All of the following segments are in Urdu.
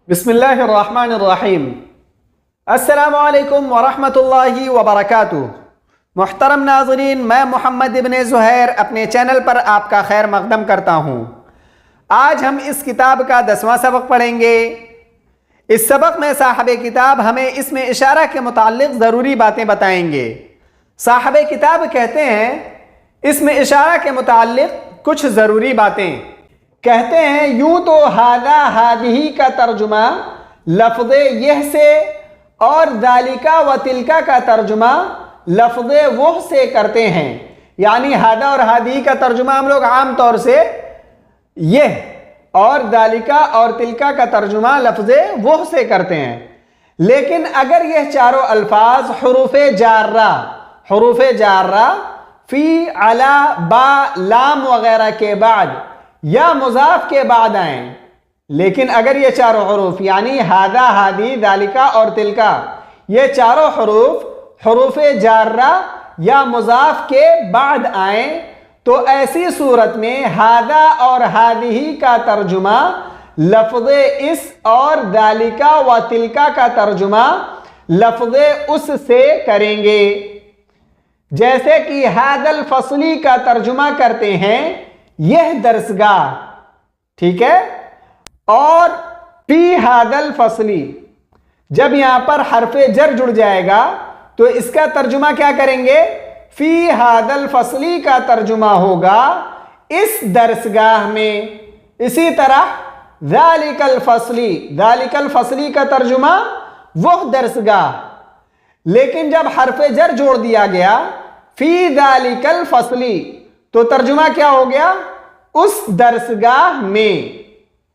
بسم اللہ الرحمن الرحیم۔ السلام علیکم ورحمۃ اللہ وبرکاتہ۔ محترم ناظرین، میں محمد ابن زہیر اپنے چینل پر آپ کا خیر مقدم کرتا ہوں۔ آج ہم اس کتاب کا 10واں سبق پڑھیں گے۔ اس سبق میں صاحب کتاب ہمیں اس میں اشارہ کے متعلق ضروری باتیں بتائیں گے۔ صاحب کتاب کہتے ہیں اس میں اشارہ کے متعلق کچھ ضروری باتیں کہتے ہیں۔ یوں تو ہاذا ہادہی کا ترجمہ لفظ یہ سے اور ذالکا و تلکا کا ترجمہ لفظ وہ سے کرتے ہیں، یعنی ہاذا اور ہادہی کا ترجمہ ہم لوگ عام طور سے یہ اور ذالکا اور تلکا کا ترجمہ لفظ وہ سے کرتے ہیں، لیکن اگر یہ چاروں الفاظ حروف جارہ فی علی با لام وغیرہ کے بعد یا مضاف کے بعد آئیں، لیکن اگر یہ چاروں حروف یعنی ہاذا ہادی ذالکا اور تلکا یہ چاروں حروف جارہ یا مضاف کے بعد آئیں تو ایسی صورت میں ہاذا اور ہادہی کا ترجمہ لفظ اس اور ذالکا و تلکا کا ترجمہ لفظ اس سے کریں گے، جیسے کہ ھذا الفصلی کا ترجمہ کرتے ہیں یہ درسگاہ، ٹھیک ہے، اور فی ھذا الفصلی جب یہاں پر حرف جر جڑ جائے گا تو اس کا ترجمہ کیا کریں گے؟ فی ھذا الفصلی کا ترجمہ ہوگا اس درسگاہ میں۔ اسی طرح ذالک الفصلی کا ترجمہ وہ درسگاہ، لیکن جب حرف جر جوڑ دیا گیا فی ذالک الفصلی تو ترجمہ کیا ہو گیا؟ اس درسگاہ میں،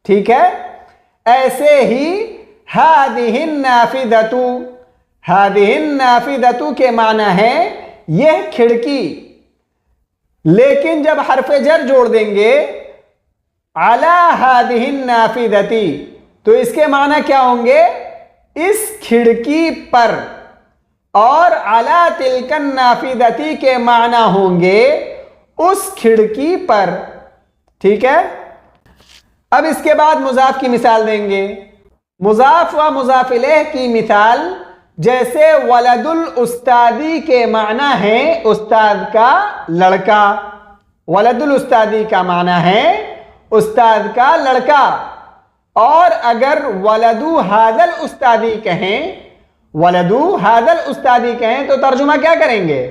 ٹھیک ہے۔ ایسے ہی ہذہ النافذۃ کے معنی ہے یہ کھڑکی، لیکن جب حرف جر جوڑ دیں گے علی ہذہ النافذۃ تو اس کے معنی کیا ہوں گے؟ اس کھڑکی پر، اور علی تلک النافذۃ کے معنی ہوں گے اس کھڑکی پر، ٹھیک ہے۔ اب اس کے بعد مضاف کی مثال دیں گے۔ مضاف و مضاف الیہ کی مثال جیسے ولد الاستادی کے معنی ہے استاد کا لڑکا، ولد الاستادی کا معنی ہے استاد کا لڑکا، اور اگر ولدو ھذا الاستادی کہیں تو ترجمہ کیا کریں گے؟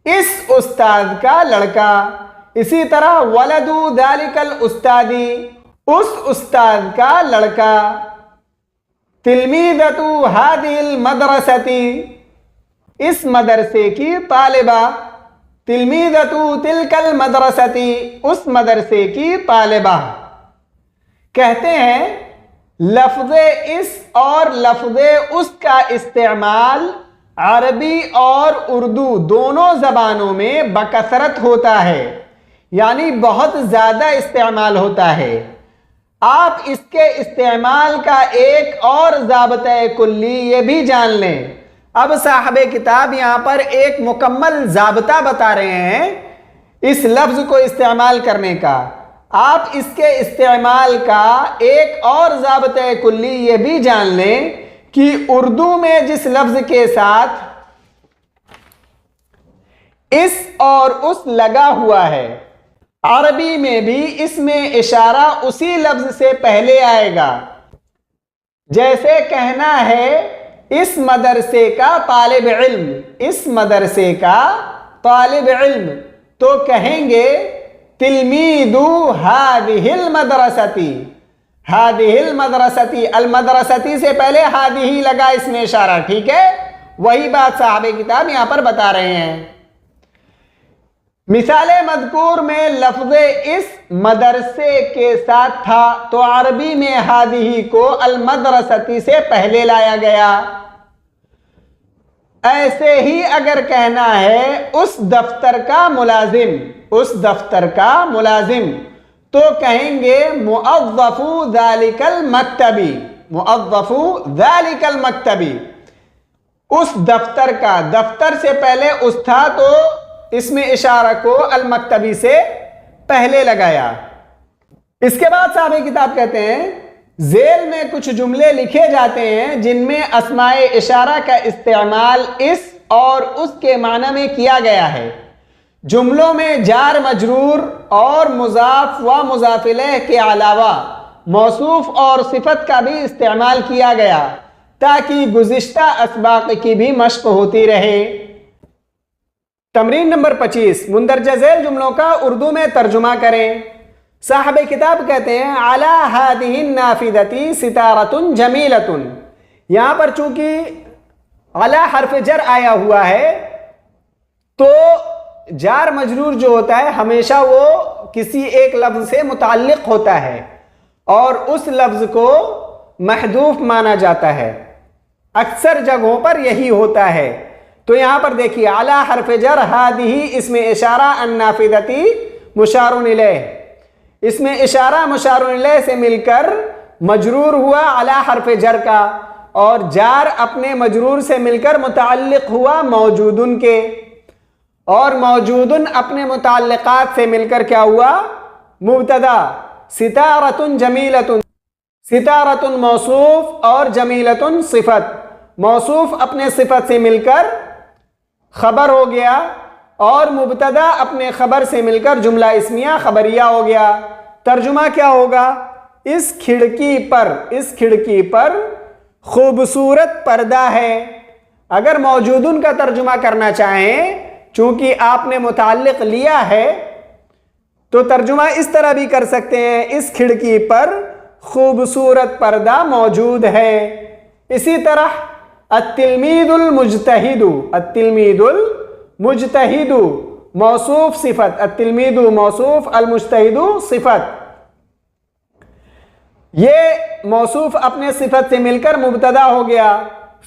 اس استاد کا لڑکا۔ اسی طرح ولدو ذالک الاستادی اس استاد کا لڑکا۔ تلمیذۃ ھذہ المدرسۃ اس مدرسے کی طالبہ، تلمیذۃ تلک المدرسۃ اس مدرسے کی طالبہ۔ کہتے ہیں لفظ اس اور لفظ اس کا استعمال عربی اور اردو دونوں زبانوں میں بکثرت ہوتا ہے، یعنی بہت زیادہ استعمال ہوتا ہے۔ آپ اس کے استعمال کا ایک اور ضابطہ کلی یہ بھی جان لیں۔ اب صاحب کتاب یہاں پر ایک مکمل ضابطہ بتا رہے ہیں اس لفظ کو استعمال کرنے کا۔ آپ اس کے استعمال کا ایک اور ضابطہ کلی یہ بھی جان لیں کہ اردو میں جس لفظ کے ساتھ اس اور اس لگا ہوا ہے، عربی میں بھی اس میں اشارہ اسی لفظ سے پہلے آئے گا۔ جیسے کہنا ہے اس مدرسے کا طالب علم، اس مدرسے کا طالب علم، تو کہیں گے تلمیذ ھذہ المدرسۃ، ھذہ المدرسۃ، المدرسۃ سے پہلے ھذہ لگا اس میں اشارہ، ٹھیک ہے۔ وہی بات صاحب کتاب یہاں پر بتا رہے ہیں۔ مثال مذکور میں لفظ اس مدرسے کے ساتھ تھا تو عربی میں ھذہ کو المدرسۃ سے پہلے لایا گیا۔ ایسے ہی اگر کہنا ہے اس دفتر کا ملازم، اس دفتر کا ملازم، تو کہیں گے موظف ذالک المکتب، موظف ذالک المکتب، اس دفتر کا، دفتر سے پہلے اس تھا تو اس میں اشارہ کو المکتبی سے پہلے لگایا۔ اس کے بعد صاحب کتاب کہتے ہیں ذیل میں کچھ جملے لکھے جاتے ہیں جن میں اسماء اشارہ کا استعمال اس اور اس کے معنی میں کیا گیا ہے۔ جملوں میں جار مجرور اور مضاف و مضاف الیہ کے علاوہ موصوف اور صفت کا بھی استعمال کیا گیا تاکہ گزشتہ اسباق کی بھی مشق ہوتی رہے۔ تمرین نمبر 25، مندرجہ ذیل جملوں کا اردو میں ترجمہ کریں۔ صاحب کتاب کہتے ہیں علی ہذہ النافذۃ ستارۃ جمیلۃ۔ یہاں پر چونکہ علی حرف جر آیا ہوا ہے تو جار مجرور جو ہوتا ہے ہمیشہ وہ کسی ایک لفظ سے متعلق ہوتا ہے اور اس لفظ کو محذوف مانا جاتا ہے، اکثر جگہوں پر یہی ہوتا ہے۔ تو یہاں پر دیکھیے علی حرف جر ہذہ اسم اشارہ النافذۃ مشار الیہ، اس میں اشارہ مشار الیہ سے مل کر مجرور ہوا علی حرف جر کا، اور جار اپنے مجرور سے مل کر متعلق ہوا موجودن کے، اور موجودن اپنے متعلقات سے مل کر کیا ہوا مبتدا ستارۃ جمیلۃ، ستارۃ موصوف اور جمیلۃ صفت، موصوف اپنے صفت سے مل کر خبر ہو گیا اور مبتدا اپنے خبر سے مل کر جملہ اسمیہ خبریہ ہو گیا۔ ترجمہ کیا ہوگا؟ اس کھڑکی پر خوبصورت پردہ ہے۔ اگر موجودن کا ترجمہ کرنا چاہیں چونکہ آپ نے متعلق لیا ہے تو ترجمہ اس طرح بھی کر سکتے ہیں، اس کھڑکی پر خوبصورت پردہ موجود ہے۔ اسی طرح التلمید المجتہد، التلمید المجتہد موصوف صفت، التلمید موصوف المجتہد صفت، یہ موصوف اپنے صفت سے مل کر مبتدا ہو گیا۔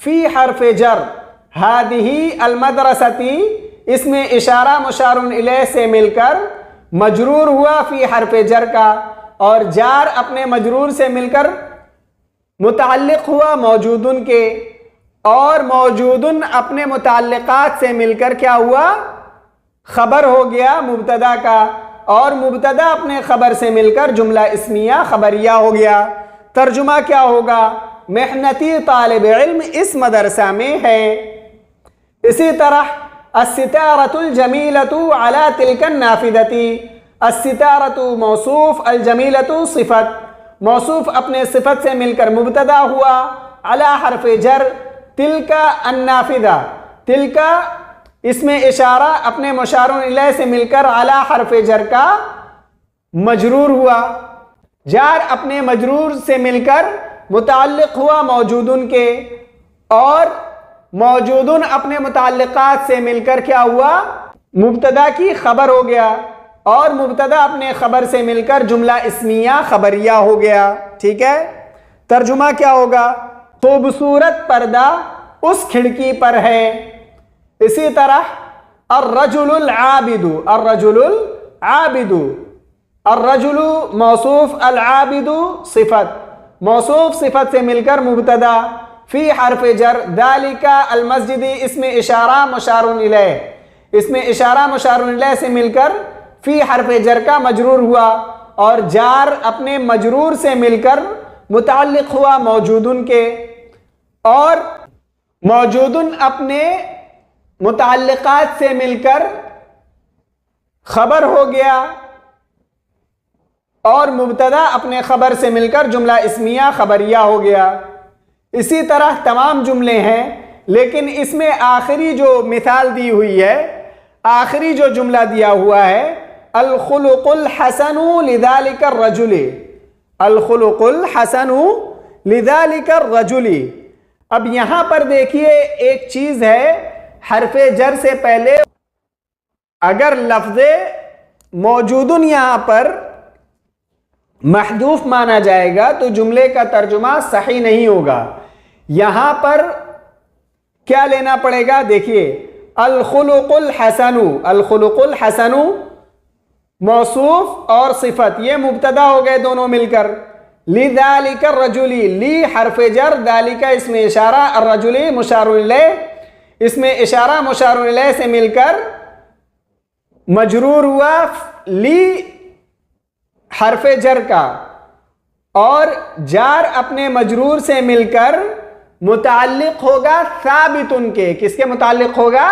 فی حرف جر ہذہ المدرسۃ اس میں اشارہ مشار الیہ سے مل کر مجرور ہوا فی حرف جر کا، اور جار اپنے مجرور سے مل کر متعلق ہوا موجودن کے، اور موجودن اپنے متعلقات سے مل کر کیا ہوا خبر ہو گیا مبتدا کا، اور مبتدا اپنے خبر سے مل کر جملہ اسمیہ خبریہ ہو گیا۔ ترجمہ کیا ہوگا؟ محنتی طالب علم اس مدرسہ میں ہے۔ اسی طرح الستارۃ الجمیلۃ علی تلک النافذۃ، الستارۃ موصوف الجمیلۃ صفت، موصوف اپنے صفت سے مل کر مبتدا ہوا علی حرف جر تلک النافذہ، تلک اس میں اشارہ اپنے مشار الیہ سے مل کر علی حرف جر کا مجرور ہوا، جار اپنے مجرور سے مل کر متعلق ہوا موجودن کے، اور موجودن اپنے متعلقات سے مل کر کیا ہوا مبتدا کی خبر ہو گیا، اور مبتدا اپنے خبر سے مل کر جملہ اسمیہ خبریہ ہو گیا۔ ٹھیک ہے، ترجمہ کیا ہوگا؟ خوبصورت پردہ اس کھڑکی پر ہے۔ اسی طرح الرجل العابد، الرجل العابد، الرجل موصوف العابد صفت، موصوف صفت سے مل کر مبتدا فی حرف جر ذالک المسجد اس میں اشارہ مشار الیہ، اس میں اشارہ مشار الیہ سے مل کر فی حرف جر کا مجرور ہوا، اور جار اپنے مجرور سے مل کر متعلق ہوا موجودن کے، اور موجودن اپنے متعلقات سے مل کر خبر ہو گیا، اور مبتدا اپنے خبر سے مل کر جملہ اسمیہ خبریہ ہو گیا۔ اسی طرح تمام جملے ہیں، لیکن اس میں آخری جو مثال دی ہوئی ہے، آخری جو جملہ دیا ہوا ہے الخلق الحسن لذلك الرجل، الخلق الحسن لذلك الرجل۔ اب یہاں پر دیکھیے ایک چیز ہے، حرف جر سے پہلے اگر لفظ موجودن یہاں پر محذوف مانا جائے گا تو جملے کا ترجمہ صحیح نہیں ہوگا۔ یہاں پر کیا لینا پڑے گا؟ دیکھیے الخلق الحسن، الخلق الحسن موصوف اور صفت یہ مبتدا ہو گئے دونوں مل کر، لذالک الرجل، لی حرف جر، ذالک اس میں اشارہ، الرجل مشار الیہ، اس میں اشارہ مشار الیہ سے مل کر مجرور ہوا لی حرف جر کا، اور جار اپنے مجرور سے مل کر متعلق ہوگا ثابتن کے. کس کے متعلق ہوگا؟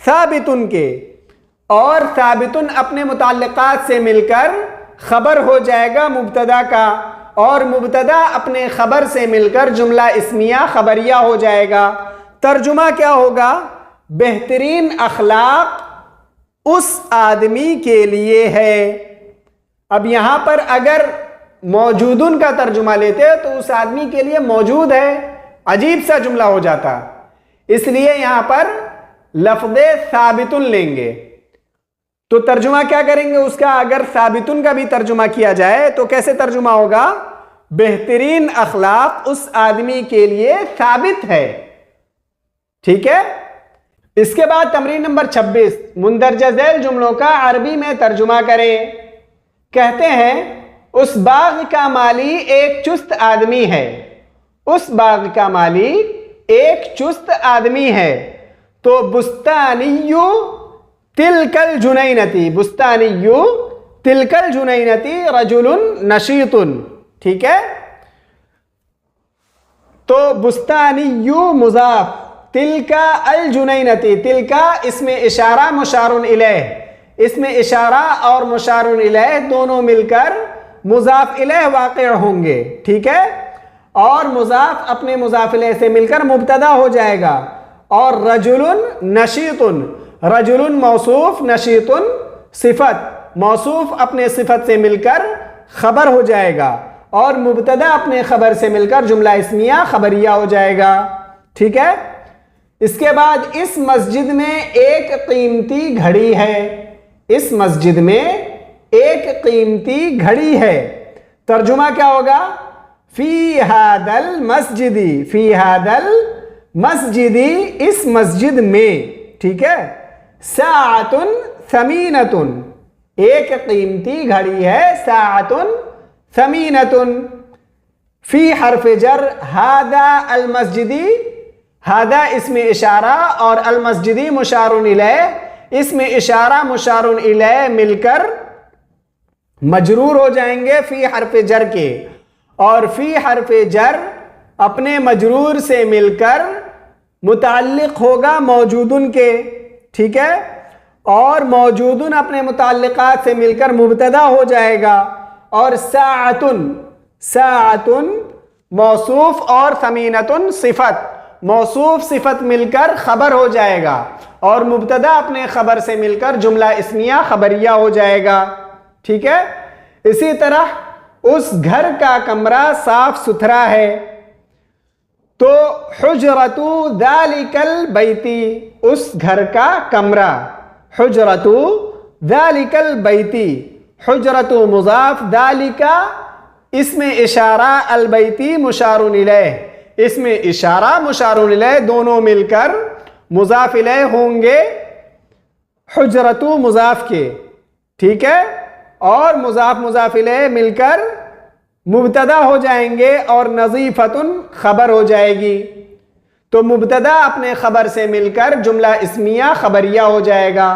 ثابتن کے. اور ثابتن اپنے متعلقات سے مل کر خبر ہو جائے گا مبتدا کا، اور مبتدا اپنے خبر سے مل کر جملہ اسمیہ خبریہ ہو جائے گا. ترجمہ کیا ہوگا؟ بہترین اخلاق اس آدمی کے لیے ہے. اب یہاں پر اگر موجودن کا ترجمہ لیتے تو اس آدمی کے لیے موجود ہے، عجیب سا جملہ ہو جاتا. اس لیے یہاں پر لفظ ثابتن لیں گے. تو ترجمہ کیا کریں گے اس کا؟ اگر ثابتن کا بھی ترجمہ کیا جائے تو کیسے ترجمہ ہوگا؟ بہترین اخلاق اس آدمی کے لیے ثابت ہے. ٹھیک ہے. اس کے بعد تمرین نمبر 26، مندرجہ ذیل جملوں کا عربی میں ترجمہ کریں. کہتے ہیں اس باغ کا مالی ایک چست آدمی ہے. اس باغ کا مالی ایک چست آدمی ہے. تو بستانیو تلکل جنینتی، بستانیو تلکل جنینتی رجل نشیط. ٹھیک ہے. تو بستانیو مضاف، تلکا الجنینتی، تلکا اسم اشارہ مشار الیہ، اسم اشارہ اور مشار الیہ دونوں مل کر مضاف الیہ واقع ہوں گے. ٹھیک ہے. اور مضاف اپنے مضاف الیہ سے مل کر مبتدا ہو جائے گا. اور رجل نشیط، رجل موصوف، نشیط صفت، موصوف اپنے صفت سے مل کر خبر ہو جائے گا، اور مبتدا اپنے خبر سے مل کر جملہ اسمیہ خبریہ ہو جائے گا. ٹھیک ہے. اس کے بعد اس مسجد میں ایک قیمتی گھڑی ہے. اس مسجد میں ایک قیمتی گھڑی ہے. ترجمہ کیا ہوگا؟ فی ھذا المسجد، فی ھذا المسجد، اس مسجد میں. ٹھیک ہے. ساعۃ ثمینۃ، ایک قیمتی گھڑی ہے. ساعۃ ثمینۃ. فی حرف جر ھذا المسجدی، ھذا اسم اشارہ اور المسجدی مشار الیہ، اسم اشارہ مشار الیہ مل کر مجرور ہو جائیں گے فی حرف جر کے. اور فی حرف جر اپنے مجرور سے مل کر متعلق ہوگا موجودن کے. ٹھیک ہے. اور موجودن اپنے متعلقات سے مل کر مبتدا ہو جائے گا. اور ساعتن، ساعتن موصوف اور ثمینتن صفت، موصوف صفت مل کر خبر ہو جائے گا، اور مبتدا اپنے خبر سے مل کر جملہ اسمیہ خبریہ ہو جائے گا. ٹھیک ہے. اسی طرح اس گھر کا کمرہ صاف ستھرا ہے. تو حجرۃ ذالک البیت، اس گھر کا کمرہ. حجرۃ ذالک البیت، حجرۃ مضاف، ذالک اسم اشارہ، البیتی مشار الیہ، اسم اشارہ مشار الیہ دونوں مل کر مضاف الیہ ہوں گے حجرۃ مضاف کے. ٹھیک ہے. اور مضاف مضاف الیہ مل کر مبتدا ہو جائیں گے، اور نظیفتن خبر ہو جائے گی. تو مبتدا اپنے خبر سے مل کر جملہ اسمیہ خبریہ ہو جائے گا.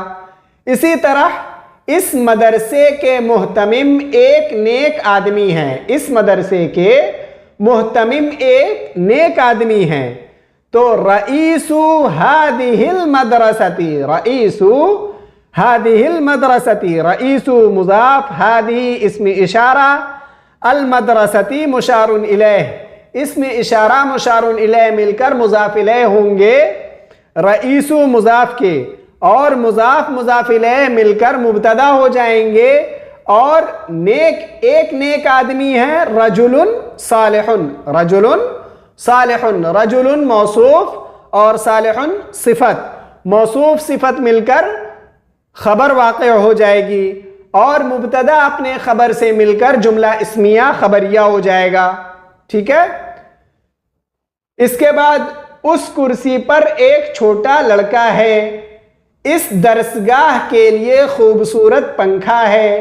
اسی طرح اس مدرسے کے محتمم ایک نیک آدمی ہیں. اس مدرسے کے محتمم ایک نیک آدمی ہیں. تو رئیس ہذہ المدرسۃ، رئیس ہذہ المدرسۃ، رئیس مضاف، ہذہ اسم اشارہ، المدرسۃ مشار الیہ، اسم اشارہ مشار الیہ مل کر مضاف الیہ ہوں گے رئیس مضاف کے، اور مضاف مضاف الیہ مل کر مبتدا ہو جائیں گے. اور نیک، ایک نیک آدمی ہے رجل صالح، رجل صالح، رجل موصوف اور صالح صفت، موصوف صفت مل کر خبر واقع ہو جائے گی، اور مبتدا اپنے خبر سے مل کر جملہ اسمیہ خبریہ ہو جائے گا. ٹھیک ہے. اس کے بعد اس کرسی پر ایک چھوٹا لڑکا ہے. اس درسگاہ کے لیے خوبصورت پنکھا ہے.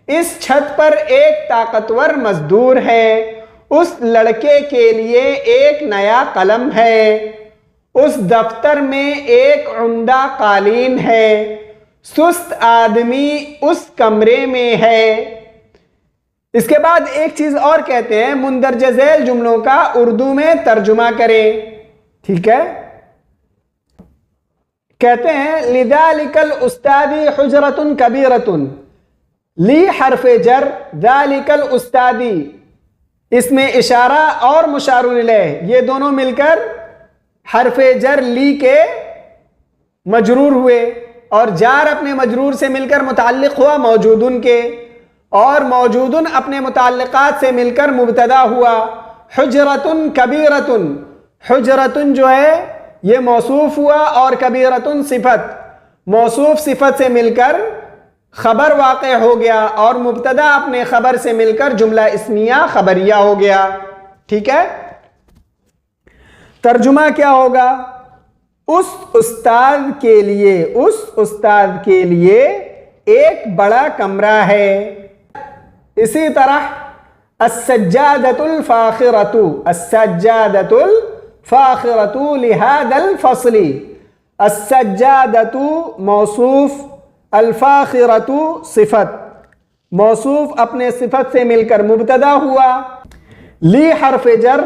اس چھت پر ایک طاقتور مزدور ہے. اس لڑکے کے لیے ایک نیا قلم ہے. اس دفتر میں ایک عمدہ قالین ہے. سست آدمی اس کمرے میں ہے. اس کے بعد ایک چیز اور کہتے ہیں، مندرجہ ذیل جملوں کا اردو میں ترجمہ کریں. ٹھیک ہے، کہتے ہیں لذالک الاستاذی حجرۃ کبیرۃ، لی حرف جر، ذالک الاستاذی اس میں اشارہ اور مشار الیہ یہ دونوں مل کر حرف جر لی کے مجرور ہوئے، اور جار اپنے مجرور سے مل کر متعلق ہوا موجودن کے، اور موجودن اپنے متعلقات سے مل کر مبتدا ہوا. حجرتن کبیرتن، حجرتن جو ہے یہ موصوف ہوا، اور کبیرتن صفت، موصوف صفت سے مل کر خبر واقع ہو گیا، اور مبتدا اپنے خبر سے مل کر جملہ اسمیہ خبریہ ہو گیا. ٹھیک ہے، ترجمہ کیا ہوگا؟ اس استاد کے لیے، اس استاد کے لیے ایک بڑا کمرہ ہے. اسی طرح السجادۃ الفاخرۃ، السجادۃ الفاخرۃ لہذا الفصل، السجادۃ موصوف، الفاخرۃ صفت، موصوف اپنے صفت سے مل کر مبتدا ہوا، لی حرف جر،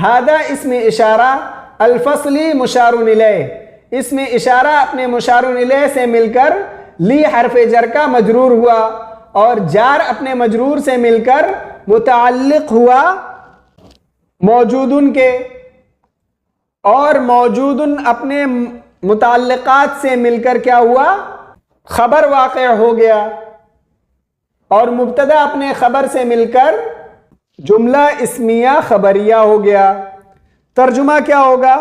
ہذا اسم اشارہ، الفصلی مشار الیہ، اس میں اشارہ اپنے مشار الیہ سے مل کر لی حرف جر کا مجرور ہوا، اور جار اپنے مجرور سے مل کر متعلق ہوا موجودن کے، اور موجودن اپنے متعلقات سے مل کر کیا ہوا؟ خبر واقع ہو گیا، اور مبتدا اپنے خبر سے مل کر جملہ اسمیہ خبریہ ہو گیا. ترجمہ کیا ہوگا؟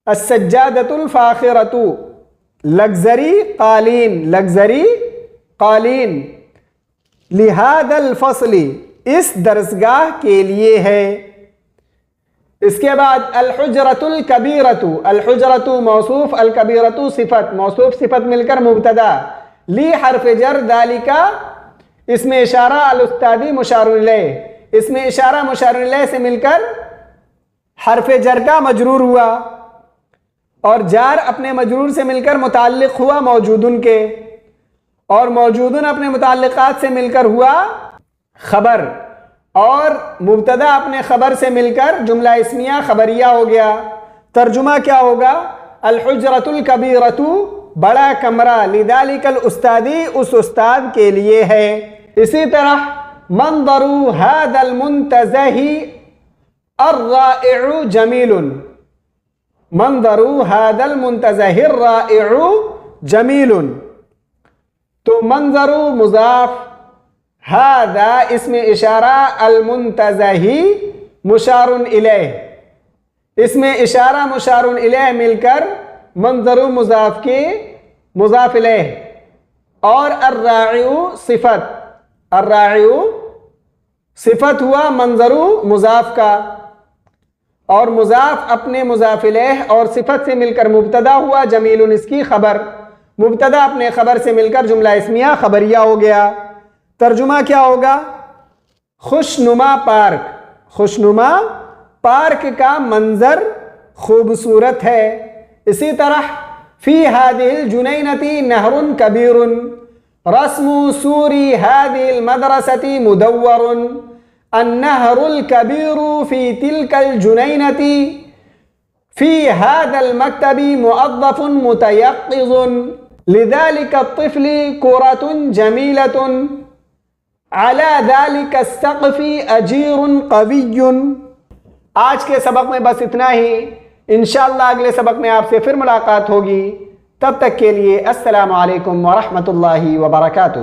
السجادۃ الفاخرۃ، لگژری قالین، لگژری قالین، لہذا الفصل اس درسگاہ کے لیے ہے. اس کے بعد الحجرۃ الکبیرۃ، الحجرۃ موصوف، الکبیرۃ صفت، موصوف صفت مل کر مبتدا، لی حرف جر، ذالک اس میں اشارہ، الاستاذی مشار الیہ، اس میں اشارہ مشار الیہ سے مل کر حرف جر کا مجرور ہوا، اور جار اپنے مجرور سے مل کر متعلق ہوا موجودن کے، اور موجودن اپنے متعلقات سے مل کر ہوا خبر، اور مبتدا اپنے خبر سے مل کر جملہ اسمیہ خبریہ ہو گیا. ترجمہ کیا ہوگا؟ الحجرۃ الکبیرۃ بڑا کمرہ، لذالک الاستاذی اس استاد کے لیے ہے. اسی طرح منظر ھذا المنتزہ الرائع جمیل، منظر ھذا المنتزہ الرائع جمیل، تو منظر مضاف، ھذا اسم اشارہ، المنتزہ مشار الیہ، اس میں اشارہ مشار الیہ مل کر منظر مضاف کے مضاف الیہ، اور الراعی صفت، الراعی صفت ہوا منظر مضاف کا، اور مضاف اپنے مضاف الیہ اور صفت سے مل کر مبتدا ہوا، جمیل اس کی خبر، مبتدا اپنے خبر سے مل کر جملہ اسمیہ خبریہ ہو گیا. ترجمہ کیا ہوگا؟ خوشنما پارک، خوشنما پارک کا منظر خوبصورت ہے. اسی طرح فی هذه الجنینة نہر کبیر، رسم سور هذه المدرسة مدور، النهر الكبير في تلك الجنينة في هذا المكتب موظف متيقظ، لذلك الطفل كرة جميلة، على ذلك السقف أجير قوي. آج کے سبق میں بس اتنا ہی، انشاءاللہ اگلے سبق میں آپ سے پھر ملاقات ہوگی. تب تک کے لیے السلام علیکم ورحمۃ اللہ وبرکاتہ.